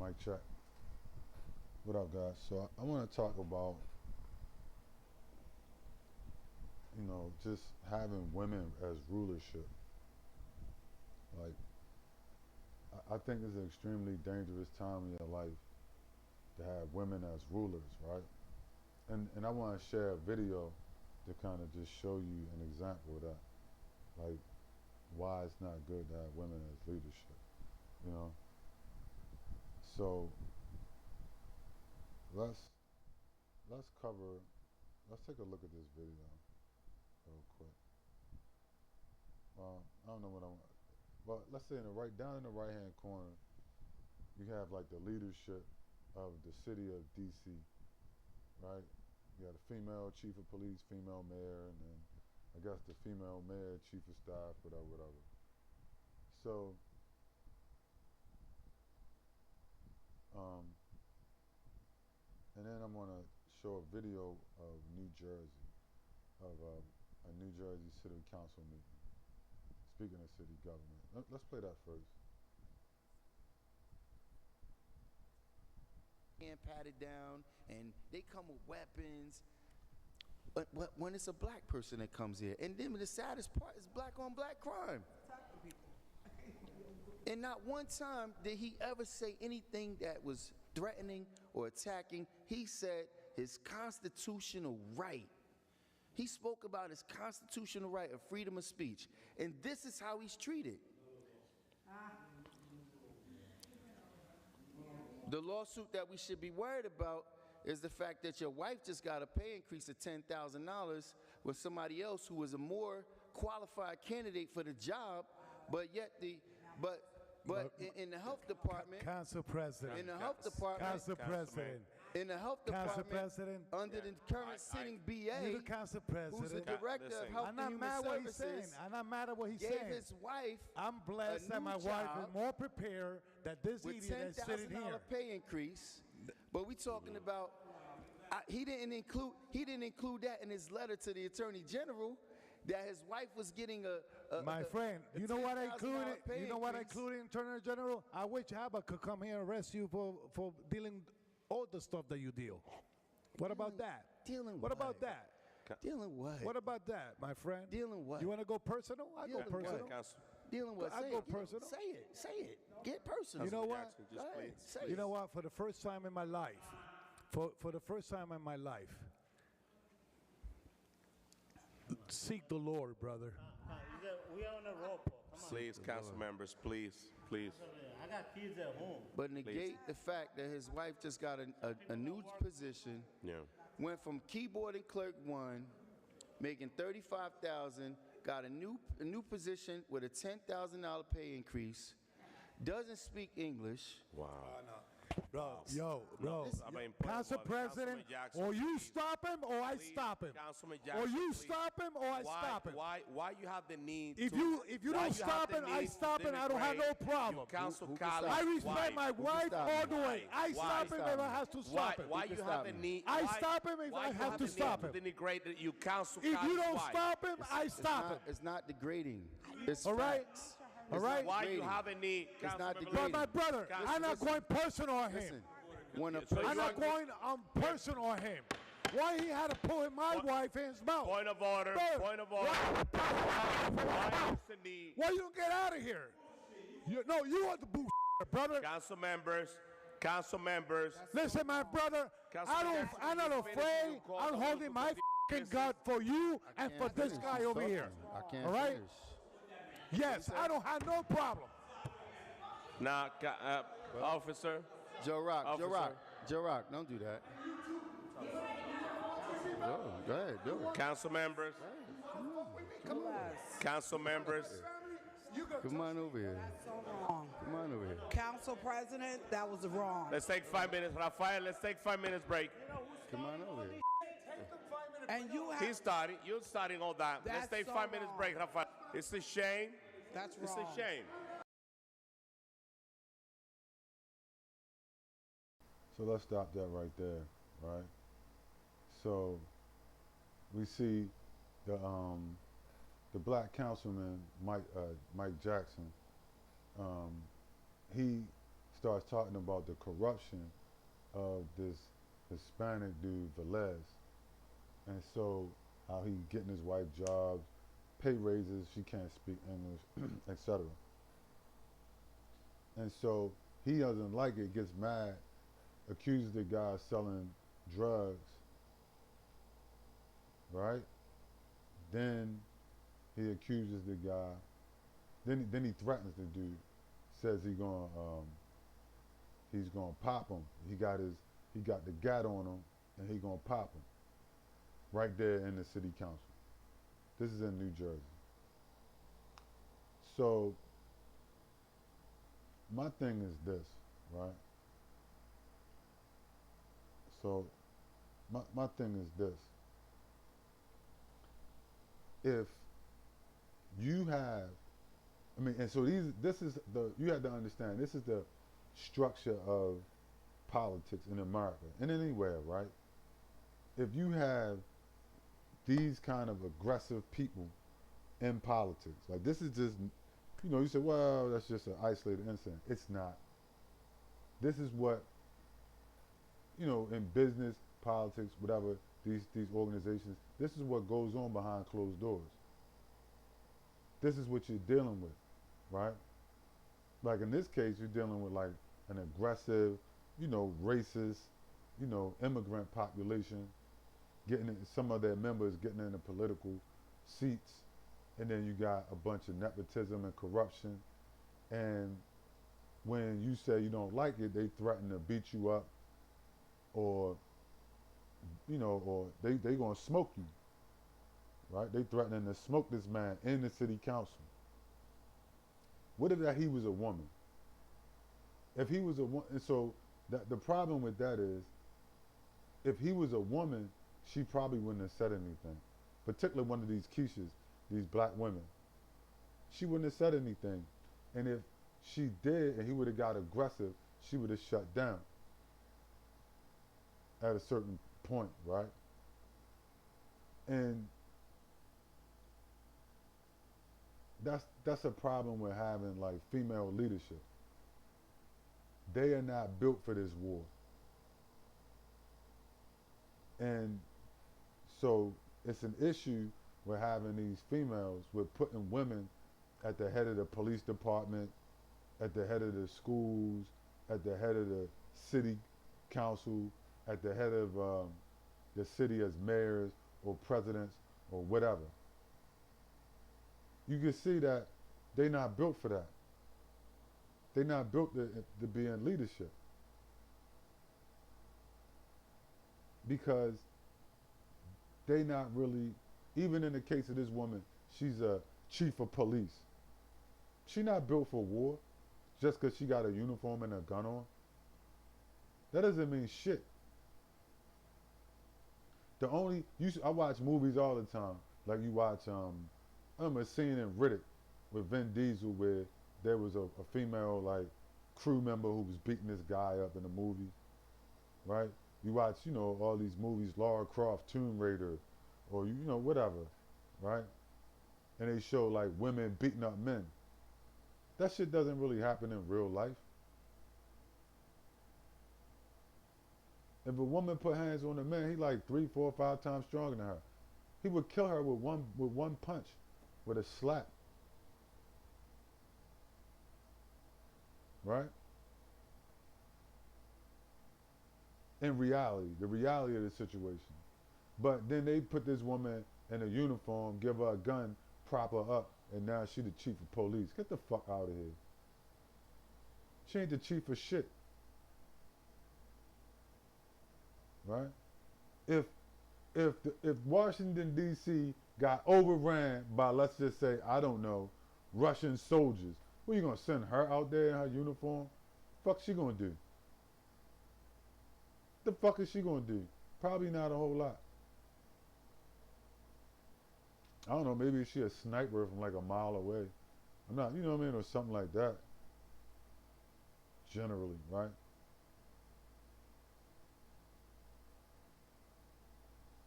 Mic check. What up, guys? So I want to talk about, just having women as rulership. Like, I think it's an extremely dangerous time in your life to have women as rulers, right? And I want to share a video to kind of just show you an example of that. Like, why it's not good to have women as leadership, you know? So let's take a look at this video real quick. I don't know what well, let's say down in the right hand corner, you have like the leadership of the city of DC, right? You got a female chief of police, female mayor, and then I guess the female mayor, chief of staff, whatever. So, and then I'm gonna show a video of New Jersey, of a New Jersey City Council meeting. Speaking of city government, let's play that first. And patted down, and they come with weapons. But when it's a black person that comes here, and then the saddest part is black on black crime. And not one time did he ever say anything that was threatening or attacking. He said his constitutional right. He spoke about his constitutional right of freedom of speech. And this is how he's treated. The lawsuit that we should be worried about is the fact that your wife just got a pay increase of $10,000 with somebody else who was a more qualified candidate for the job, but yet in the health department, Council President, in the health department, Council President, in the health Council department, President, under the current sitting BA, you're the Council President, who's the director of Health I'm and not Human mad what he's Services, saying. I'm not mad at what he's gave saying. his wife I'm blessed that my wife is more prepared than this with idiot that's sitting $10,000 here. pay increase. But we talking about he didn't include that in his letter to the Attorney General, that his wife was getting My friend, you know what I included? pay You know what I increase. included in Attorney General? I wish Abba could come here and arrest you for dealing all the stuff that you deal. What about that? Dealing what what? about that? Dealing what? What about that, my friend? Dealing what? You want to go personal? I go Dealing personal. what? Dealing what? I Say go it. personal. Say it. Say it. Get personal. You know what? Go ahead. Say You it. know what? For the first time in my life, for the first time in my life, seek the Lord, brother. We are on a rope. Come on. Please, council members, please. I got kids at home. But negate the fact that his wife just got a new position. Yeah. Went from keyboard and clerk 1, making $35,000, got a new position with a $10,000 pay increase. Doesn't speak English. Wow. Bro, I mean, Council President, Jackson, or you please. stop him or I Please, stop him. Councilman Or Jackson, you please. stop him or I stop him. Why you have the need If to, you why don't stop have the him, I need stop to him. I don't have no denigrate problem. your council Who can colleagues' stop I respect my wife stop all him? the way. I stop him if I have to stop him. Why Who you can have stop the him? need? I why- stop him if why I you have to the stop need him. To denigrate your council If you colleagues' don't wife? stop him, I stop him. It's not degrading. It's All right? facts. All right? Why you degrading. have a need? not Councilmember degrading. But Lee? my brother, I'm not going personal on Listen, him. when a So I'm person, not going personal on him. Why he had to put my wife in his mouth? Point of order. Bro, Point of order. Why is the need? Why you don't get out of here? You are the bullshit, brother. Council members. Listen, my brother, Jackson, I'm not you finish afraid. your call. I'm holding my fucking gun for you and for this finish. guy He's over talking. here. I can't All right? finish. Yes, I don't have no problem. Now, officer. Joe Rock, Officer. Joe Rock, don't do that. Go ahead, do it. Council members. Council members. Come on over here. That's so wrong. Come on over here. Council President, that was wrong. Let's take 5 minutes. Rafael, let's take 5 minutes break. Come on over here. And you have, He started. You're starting all that. Let's That's take so 5 minutes wrong. break, Rafael. It's a shame. that's It's wrong. a shame. So let's stop that right there, right? So we see the black councilman Mike Jackson. He starts talking about the corruption of this Hispanic dude, Velez. And so how he getting his wife jobs, pay raises, she can't speak English, etc. And so he doesn't like it, gets mad, accuses the guy of selling drugs, right? Then he accuses the guy. Then he threatens the dude, says he's gonna pop him. He got the gat on him, and he gonna pop him right there in the city council. This is in New Jersey. So my thing is this, right? So my thing is this. If you have, and so this is you have to understand, this is the structure of politics in America and anywhere, right? If you have these kind of aggressive people in politics, like this is just, you say, well, that's just an isolated incident. It's not. This is what, in business, politics, whatever, these organizations, this is what goes on behind closed doors. This is what you're dealing with, right? Like in this case, you're dealing with like an aggressive, racist, immigrant population, some of their members getting into political seats, and then you got a bunch of nepotism and corruption. And when you say you don't like it, they threaten to beat you up, or they gonna smoke you, right? They threatening to smoke this man in the city council. What if he was a woman? If he was a woman, and so the problem with that is, if he was a woman, she probably wouldn't have said anything. Particularly one of these Keishas, these black women. She wouldn't have said anything. And if she did and he would have got aggressive, she would have shut down at a certain point, right? And that's a problem with having like female leadership. They are not built for this war. And so it's an issue with having these females, with putting women at the head of the police department, at the head of the schools, at the head of the city council, at the head of the city as mayors or presidents or whatever. You can see that they're not built for that. They're not built to be in leadership. Because they not really, even in the case of this woman, she's a chief of police. She not built for war just because she got a uniform and a gun on. That doesn't mean shit. I watch movies all the time. Like you watch, I remember a scene in Riddick with Vin Diesel where there was a female like crew member who was beating this guy up in the movie, right? You watch, all these movies, Lara Croft, Tomb Raider, or, whatever, right? And they show, like, women beating up men. That shit doesn't really happen in real life. If a woman put hands on a man, he like 3, 4, 5 times stronger than her. He would kill her with one punch, with a slap. Right? In reality, the reality of the situation. But then they put this woman in a uniform, give her a gun, prop her up, and now she the chief of police. Get the fuck out of here. She ain't the chief of shit. Right? If Washington, D.C. got overran by, let's just say, I don't know, Russian soldiers, what, you gonna send her out there in her uniform? Fuck she gonna do? The fuck is she gonna do? Probably not a whole lot. I don't know, maybe she a sniper from like a mile away. I'm not, you know what I mean, or something like that. Generally, right?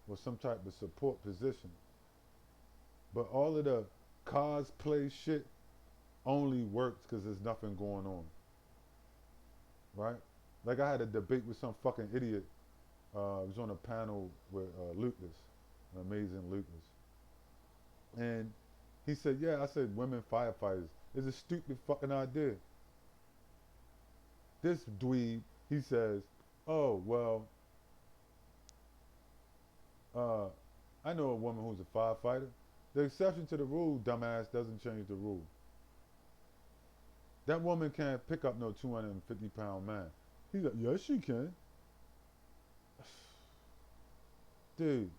Or some type of support position. But all of the cosplay shit only works because there's nothing going on. right? Like I had a debate with some fucking idiot. I was on a panel with Lucas, an amazing Lucas. And he said, yeah, I said women firefighters. It's a stupid fucking idea. This dweeb, he says, oh, well, I know a woman who's a firefighter. The exception to the rule, dumbass, doesn't change the rule. That woman can't pick up no 250-pound man. He's like, yes, she can. Dude,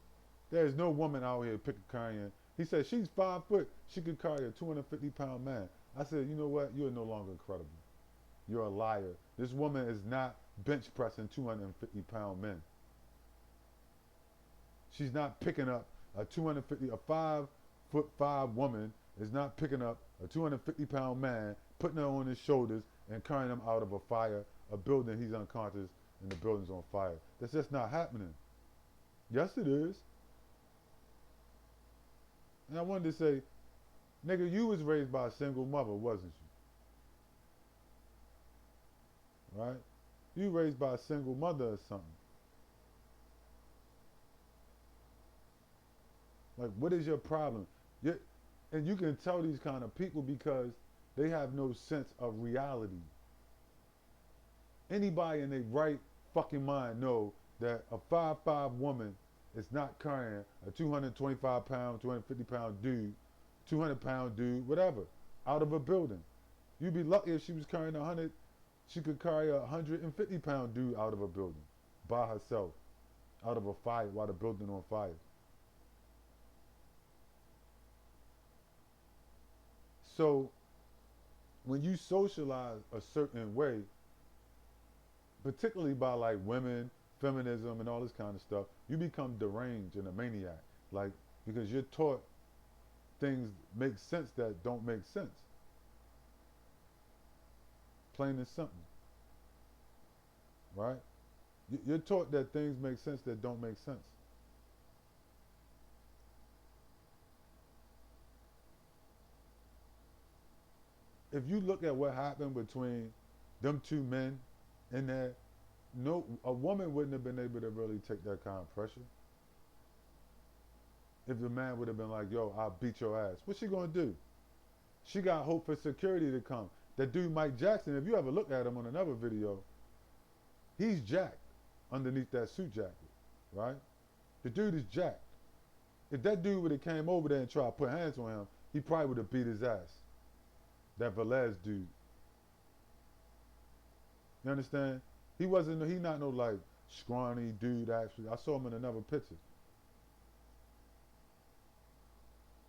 there's no woman out here carrying. He said, she's 5 foot. She could carry a 250-pound man. I said, you know what? You're no longer credible. You're a liar. This woman is not bench pressing 250-pound men. She's not picking up a 5'5" woman is not picking up a 250-pound man, putting her on his shoulders and carrying him out of a fire, a building, he's unconscious and the building's on fire. That's just not happening. Yes, it is. And I wanted to say, nigga, you was raised by a single mother, wasn't you? Right? You raised by a single mother or something. Like, what is your problem? And you can tell these kind of people because they have no sense of reality. Anybody in their right fucking mind know that a 5'5" woman is not carrying a 225-pound, 250-pound dude, 200-pound dude, whatever, out of a building. You'd be lucky if she was carrying she could carry a 150-pound dude out of a building by herself, out of a fire while the building on fire. So when you socialize a certain way, particularly by like women, feminism and all this kind of stuff, you become deranged and a maniac. Like, because you're taught things make sense that don't make sense. Plain and simple. Right? You're taught that things make sense that don't make sense. If you look at what happened between them two men in there, no, a woman wouldn't have been able to really take that kind of pressure. If the man would have been like, yo, I'll beat your ass. What's she gonna do? She got hope for security to come. That dude Mike Jackson, if you ever look at him on another video, he's jacked underneath that suit jacket, right? The dude is jacked. If that dude would have came over there and tried to put hands on him, he probably would have beat his ass. That Velez dude. You understand? He not no like scrawny dude actually. I saw him in another picture.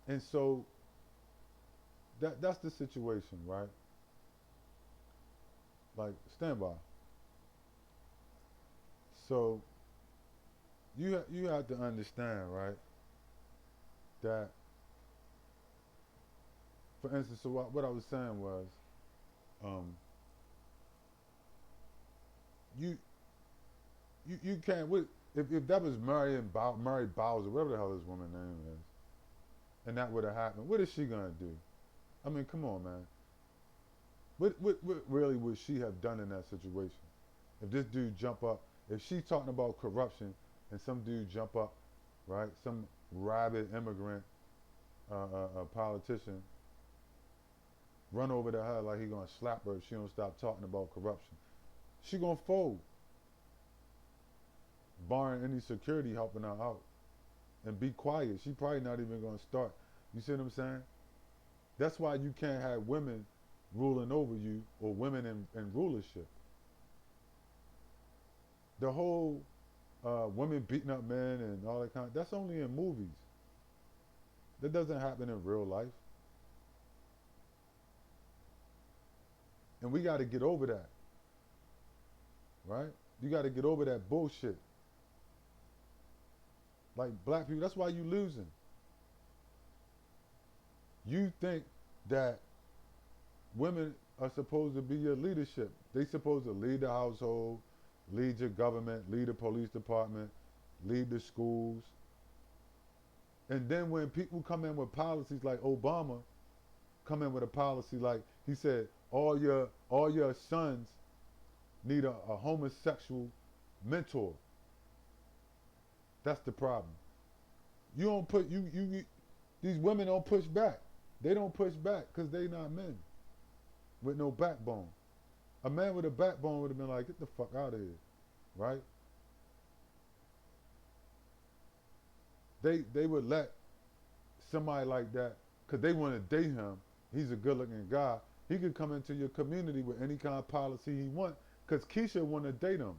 And so that's the situation, right? Like, stand by. So you have to understand, right, that, for instance, so what I was saying was, you can't, if that was Mary Bowser, whatever the hell this woman's name is, and that would have happened, what is she gonna do? I mean, come on, man. What really would she have done in that situation? If this dude jump up, if she's talking about corruption and some dude jump up, right, some rabid immigrant, a politician, run over to her like he gonna slap her if she don't stop talking about corruption, she gonna fold, barring any security helping her out, and be quiet. She probably not even gonna start. You see what I'm saying? That's why you can't have women ruling over you or women in rulership. The whole women beating up men and all that kind of, that's only in movies. That doesn't happen in real life. And we got to get over that. Right? You got to get over that bullshit. Like black people, that's why you losing. You think that women are supposed to be your leadership. They supposed to lead the household, lead your government, lead the police department, lead the schools. And then when people come in with policies like Obama, come in with a policy like, he said, all your sons need a homosexual mentor. That's the problem. You don't put these women don't push back. They don't push back because they not men with no backbone. A man with a backbone would have been like, get the fuck out of here, right? They would let somebody like that, because they want to date him. He's a good looking guy. He could come into your community with any kind of policy he want, because Keisha want to date him.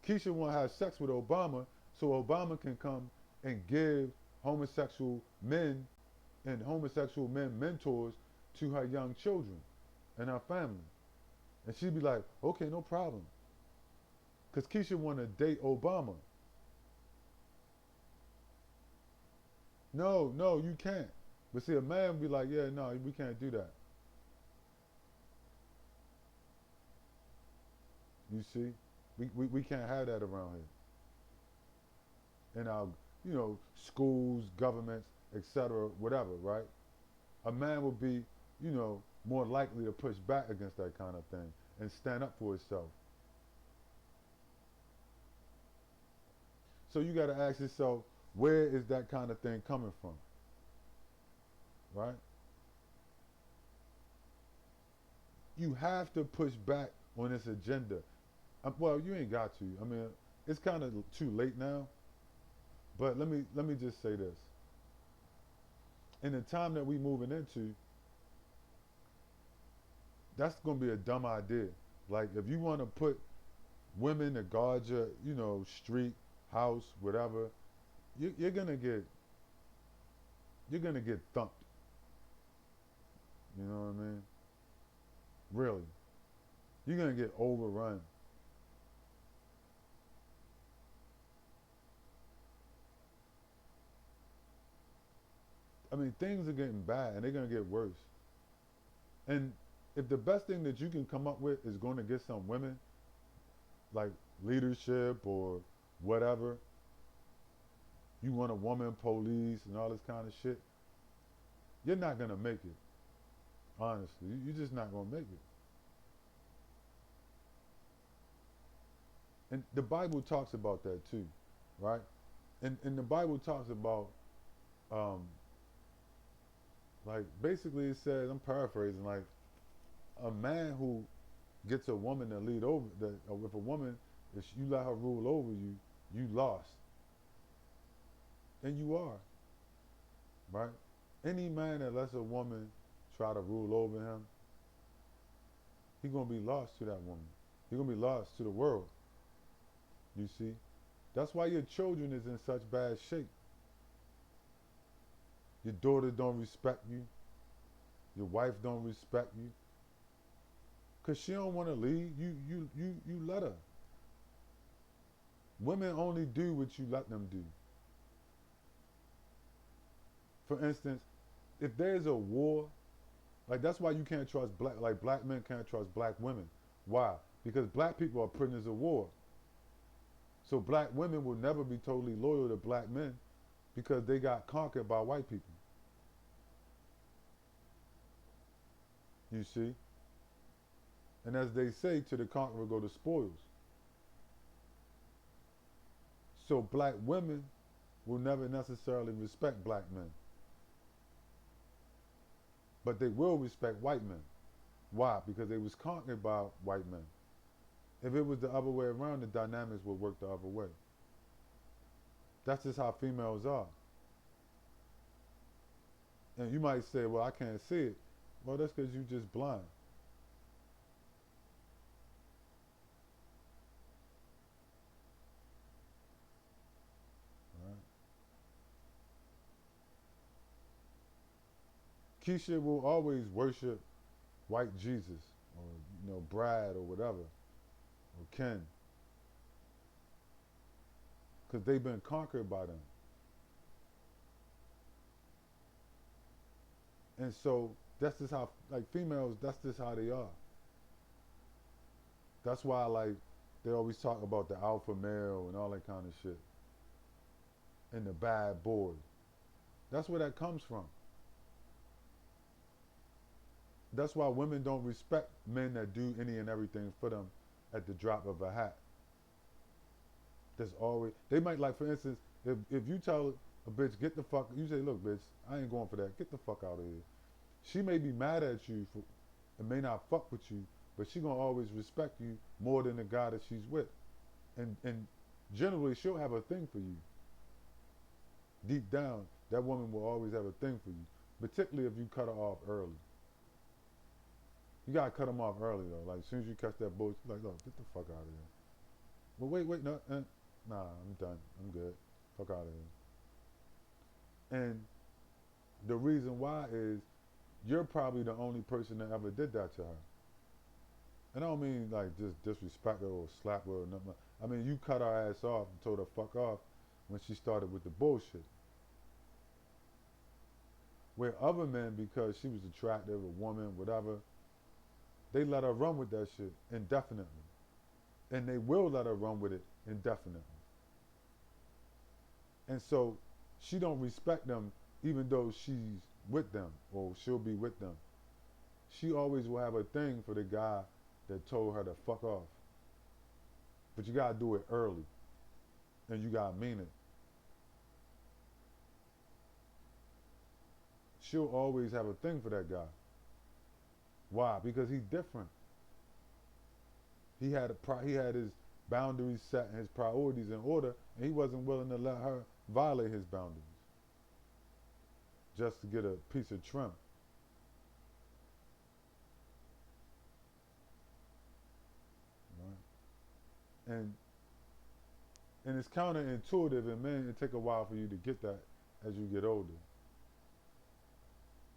Keisha want to have sex with Obama so Obama can come and give homosexual men and homosexual men mentors to her young children and her family. And she'd be like, okay, no problem. Because Keisha want to date Obama. No, you can't. But see, a man would be like, yeah, no, we can't do that. You see? We can't have that around here. In our, schools, governments, etc., whatever, right? A man would be, more likely to push back against that kind of thing and stand up for himself. So you got to ask yourself, where is that kind of thing coming from? Right? You have to push back on this agenda. Well, you ain't got to. I mean, it's kind of too late now. But let me just say this. In the time that we moving into, that's going to be a dumb idea. Like, if you want to put women to guard your, street, house, whatever, you're gonna get thumped. You know what I mean? Really. You're gonna get overrun. I mean, things are getting bad and they're gonna get worse. And if the best thing that you can come up with is going to get some women, like leadership or whatever, you want a woman police and all this kind of shit, you're not going to make it. Honestly, you're just not going to make it. And the Bible talks about that too, right? And the Bible talks about, like, basically it says, I'm paraphrasing, like, a man who gets a woman to lead over, if a woman, if you let her rule over you, you lost. And you are, right? Any man that lets a woman try to rule over him, he's going to be lost to that woman. He's going to be lost to the world. You see? That's why your children is in such bad shape. Your daughter don't respect you. Your wife don't respect you. Because she don't want to lead. You let her. Women only do what you let them do. For instance, if there's a war, like, that's why you can't trust black men can't trust black women. Why? Because black people are prisoners of war. So black women will never be totally loyal to black men because they got conquered by white people. You see? And as they say, to the conqueror go the spoils. So black women will never necessarily respect black men. But they will respect white men. Why? Because they was conquered by white men. If it was the other way around, the dynamics would work the other way. That's just how females are. And you might say, well, I can't see it. Well, that's because you're just blind. Keisha will always worship white Jesus or, Brad or whatever, or Ken, because they've been conquered by them. And so that's just how, like, females, that's just how they are. That's why, like, they always talk about the alpha male and all that kind of shit. And the bad boy. That's where that comes from. That's why women don't respect men that do any and everything for them at the drop of a hat. There's always, they might, like, for instance, if you tell a bitch, get the fuck, you say, look, bitch, I ain't going for that, get the fuck out of here. She may be mad at you for, and may not fuck with you, but she gonna always respect you more than the guy that she's with. And generally, she'll have a thing for you. Deep down, that woman will always have a thing for you, particularly if you cut her off early. You gotta cut them off early though. Like, as soon as you catch that bullshit, like, look, get the fuck out of here. Well, wait, no, nah, I'm done. I'm good. Fuck out of here. And the reason why is you're probably the only person that ever did that to her. And I don't mean like just disrespect her or slap her or nothing. I mean, you cut her ass off and told her fuck off when she started with the bullshit. Where other men, because she was attractive, a woman, whatever, they let her run with that shit indefinitely. And they will let her run with it indefinitely. And so she don't respect them even though she's with them or she'll be with them. She always will have a thing for the guy that told her to fuck off. But you gotta do it early. And you gotta mean it. She'll always have a thing for that guy. Why? Because he's different. He had his boundaries set and his priorities in order, and he wasn't willing to let her violate his boundaries just to get a piece of trim. Right? And it's counterintuitive, and man, it take a while for you to get that as you get older.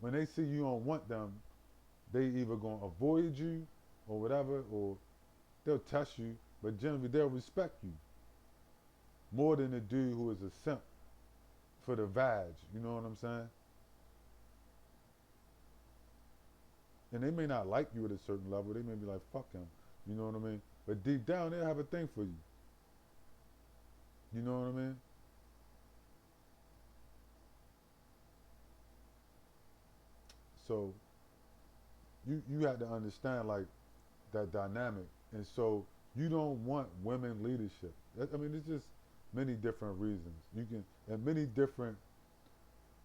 When they see you don't want them, they either gonna avoid you or whatever, or they'll test you, but generally they'll respect you more than the dude who is a simp for the vag. You know what I'm saying? And they may not like you at a certain level. They may be like, fuck him. You know what I mean? But deep down, they'll have a thing for you. You know what I mean? So you have to understand, like, that dynamic. And so you don't want women leadership. I mean, it's just many different reasons. You can, and many different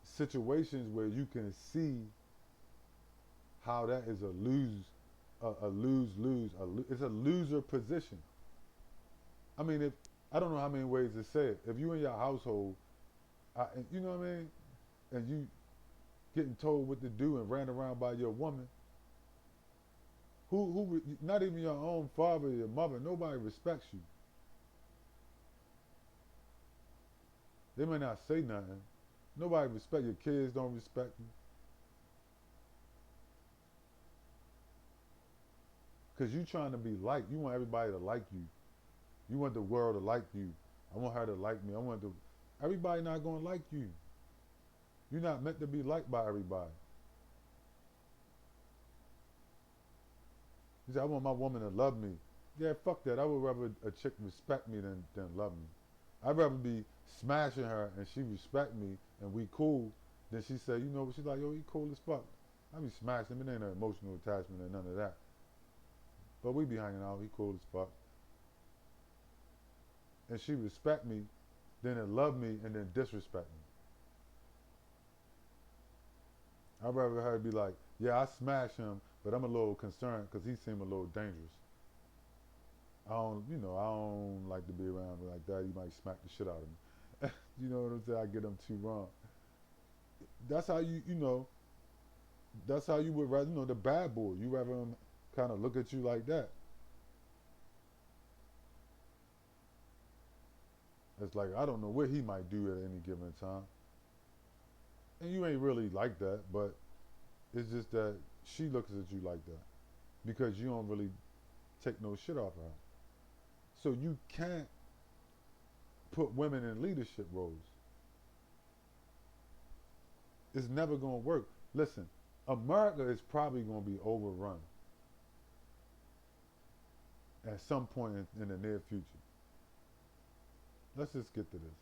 situations where you can see how that is a lose-lose. It's a loser position. I mean, I don't know how many ways to say it. If you in your household, you know what I mean, and you getting told what to do and ran around by your woman, who not even your own father or your mother, nobody respects you. They may not say nothing. Nobody respect your kids. Don't respect you. Because you trying to be liked. You want everybody to like you. You want the world to like you. I want her to like me. Everybody not going to like you. You're not meant to be liked by everybody. You say, I want my woman to love me. Yeah, fuck that. I would rather a chick respect me than love me. I'd rather be smashing her and she respect me and we cool than she say, you know, she's like, yo, he cool as fuck. I be smashing him. It ain't an emotional attachment or none of that. But we be hanging out. He cool as fuck. And she respect me, then it love me, and then disrespect me. I'd rather her be like, yeah, I smash him, but I'm a little concerned because he seem a little dangerous. I don't like to be around him like that. He might smack the shit out of me. You know what I'm saying? I get him too wrong. That's how that's how you would rather, the bad boy. You rather him kind of look at you like that. It's like, I don't know what he might do at any given time. And you ain't really like that, but it's just that she looks at you like that because you don't really take no shit off of her. So you can't put women in leadership roles. It's never going to work. Listen, America is probably going to be overrun at some point in the near future. Let's just get to this.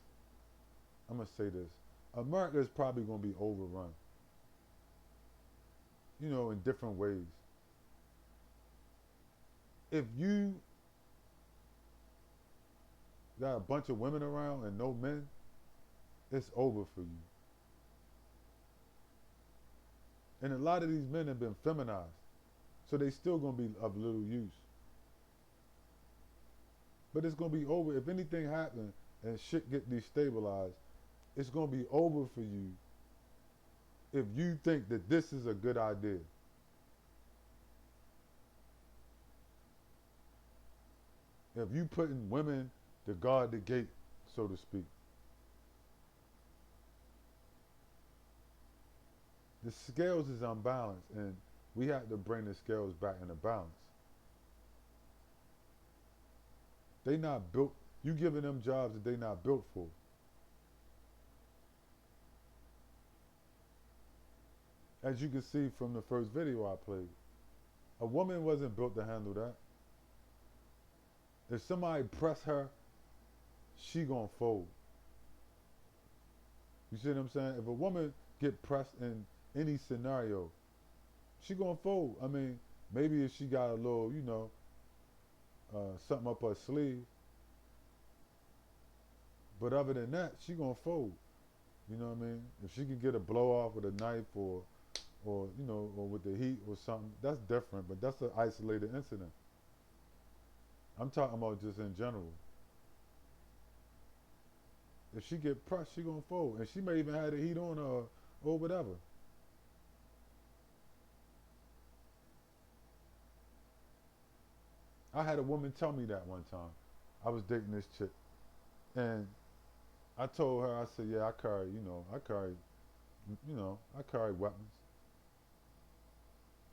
I'm going to say this. America is probably going to be overrun. in different ways. If you got a bunch of women around and no men, it's over for you. And a lot of these men have been feminized, so they still gonna be of little use. But it's gonna be over. If anything happens and shit get destabilized, it's gonna be over for you if you think that this is a good idea. If you putting women to guard the gate, so to speak. The scales is unbalanced, and we have to bring the scales back into balance. They not built, you giving them jobs that they not built for. As you can see from the first video I played, a woman wasn't built to handle that. If somebody press her, she gonna fold. You see what I'm saying? If a woman get pressed in any scenario, she gonna fold. I mean, maybe if she got a little, something up her sleeve, but other than that, she gonna fold. You know what I mean? If she could get a blow off with a knife or with the heat or something, that's different, but that's an isolated incident. I'm talking about just in general. If she get pressed, she gonna fold. And she may even have the heat on her or whatever. I had a woman tell me that one time. I was dating this chick. And I told her, I said, yeah, I carry weapons.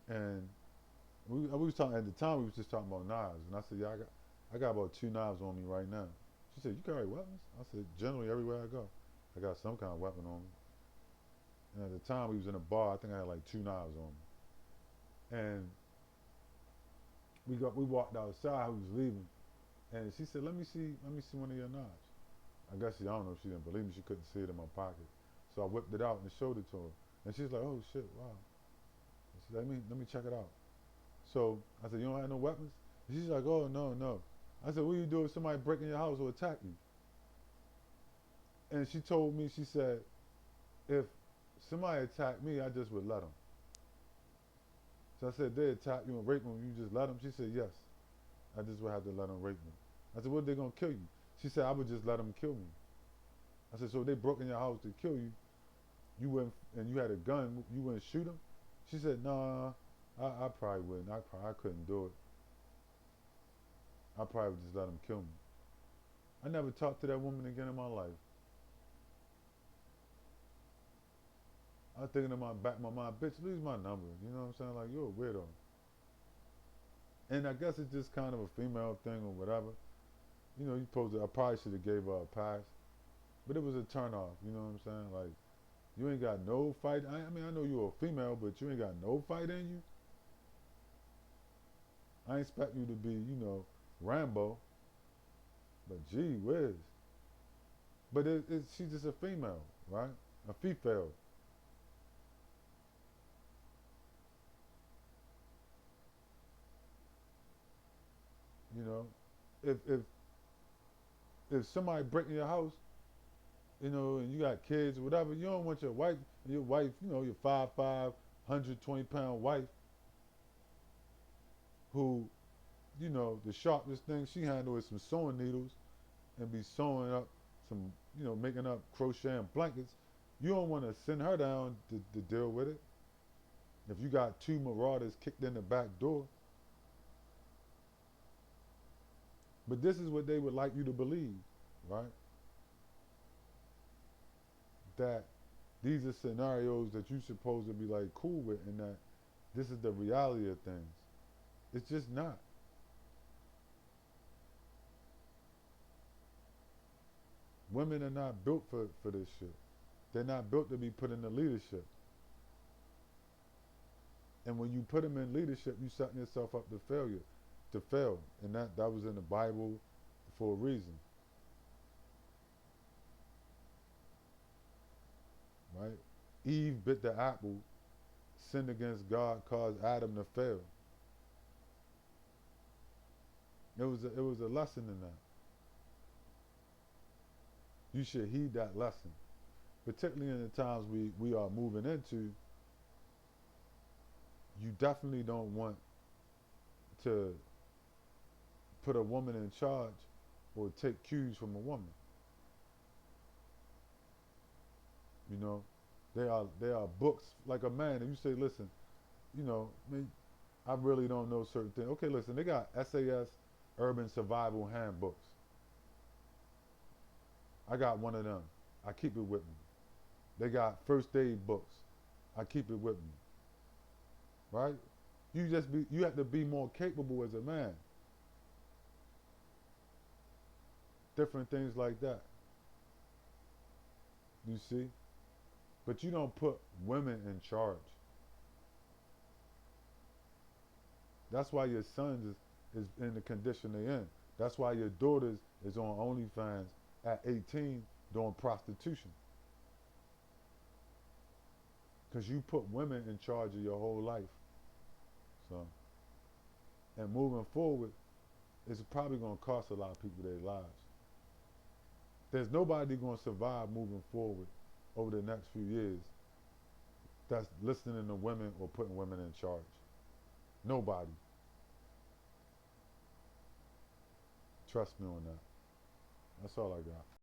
And we was talking, at the time we was just talking about knives. And I said, yeah, I got about 2 knives on me right now. She said, you carry weapons? I said, generally everywhere I go, I got some kind of weapon on me. And at the time we was in a bar, I think I had like 2 knives on me. And we walked outside, we was leaving. And she said, let me see one of your knives. I guess I don't know if she didn't believe me, she couldn't see it in my pocket. So I whipped it out and showed it to her. And she's like, oh shit, wow. I said, let me check it out. So I said, you don't have no weapons? And she's like, oh, no. I said, what do you do if somebody break in your house or attack you? And she told me, she said, if somebody attacked me, I just would let them. So I said, they attack you and rape them, you just let them? She said, yes. I just would have to let them rape me. I said, what, they gonna kill you? She said, I would just let them kill me. I said, so if they broke in your house to kill you, you wouldn't, and you had a gun, you wouldn't shoot them? She said, nah, I probably wouldn't. I couldn't do it. I probably would just let them kill me. I never talked to that woman again in my life. I was thinking in my back of my mind, bitch, lose my number. You know what I'm saying? Like, you're a weirdo. And I guess it's just kind of a female thing or whatever. I probably should have gave her a pass. But it was a turn off, you know what I'm saying? Like, you ain't got no fight. I mean, I know you're a female, but you ain't got no fight in you. I expect you to be, Rambo. But gee whiz. But she's just a female, right? A female. If somebody break in your house, and you got kids or whatever, you don't want your wife, your 5'5", 120-pound wife, who, the sharpest thing she handle is some sewing needles and be sewing up some, making up crocheting blankets. You don't want to send her down to deal with it. If you got 2 marauders kicked in the back door. But this is what they would like you to believe, right? That these are scenarios that you're supposed to be like cool with, and that this is the reality of things. It's just not. Women are not built for this shit. They're not built to be put in the leadership. And when you put them in leadership, you setting yourself up to fail. And that was in the Bible for a reason. Right? Eve bit the apple, sin against God caused Adam to fail. It was a lesson in that. You should heed that lesson, particularly in the times we are moving into. You definitely don't want to put a woman in charge or take cues from a woman. You know, there are books like a man, and you say, listen, you know, I really don't know certain things. Okay, listen, they got SAS Urban Survival Handbooks. I got one of them. I keep it with me. They got first aid books. I keep it with me. Right? You have to be more capable as a man. Different things like that. You see? But you don't put women in charge. That's why your sons is in the condition they're in. That's why your daughters is on OnlyFans at 18 doing prostitution. Because you put women in charge of your whole life. So, and moving forward, it's probably going to cost a lot of people their lives. There's nobody going to survive moving forward over the next few years that's listening to women or putting women in charge. Nobody. Trust me on that. That's all I got.